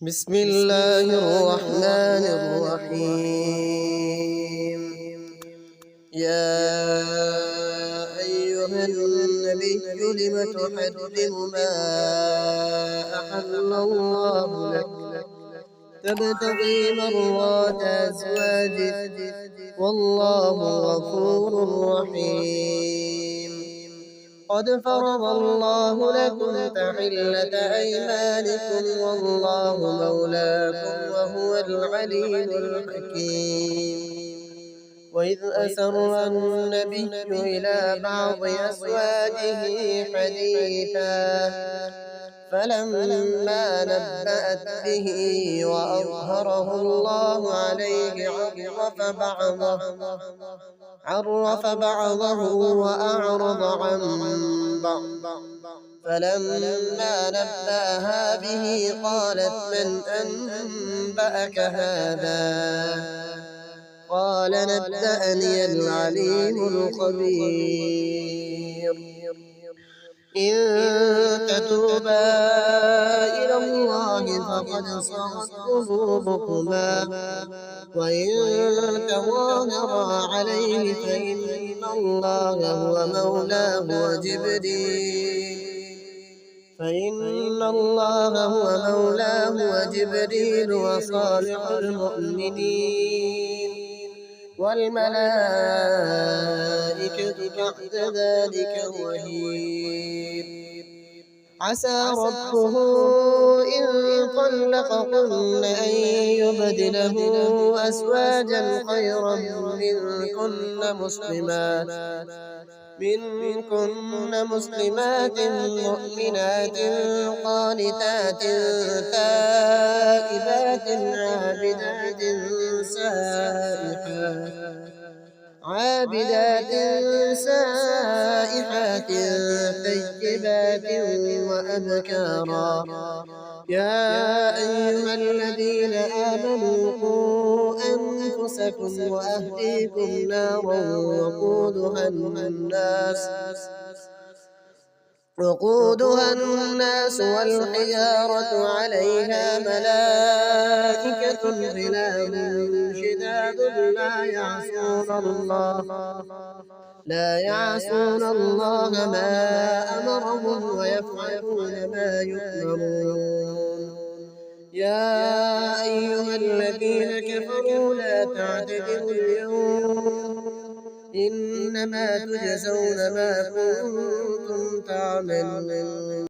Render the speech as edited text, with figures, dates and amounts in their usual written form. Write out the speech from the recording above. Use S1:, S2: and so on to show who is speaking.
S1: بسم الله الرحمن الرحيم. يا أيها النبي لم تحرم ما أحل الله لك تبتغي مرضات أزواجك والله غفور رحيم. قد فرض الله لكم تحلة أيمانكم والله مولاكم وهو العليم الحكيم. وإذ أسر النبي إلى بعض أزواجه حديثا فلما نبأت به وأظهره الله عليه عرف بعضه وأعرض عن بعض. فلما نبأها به قالت من أنبأك هذا؟ قال نبأني العليم الخبير. إن تتوبا إلى الله فقد صغت قلوبكما وإن تظاهرا عليه فإن الله هو مولاه وجبريل وصالح المؤمنين والملائكة بعد ذلك ظهير. عسى ربه إن طلقكن أن يبدله أزواجا خيرا منكن مسلمات مؤمنات قانتات تائبات عابدات سائحات ثيبات وأبكارا. يا أيها الذين آمنوا قوا أنفسكم وأهليكم نارا وقودها الناس والحجارة عليها ملائكة غلاظ شداد لا يعصون الله ما أمرهم ويفعلون ما يؤمرون. يا أيها الذين كفروا لا تعتذروا اليوم إنما تجزون ما كنتم تعملون.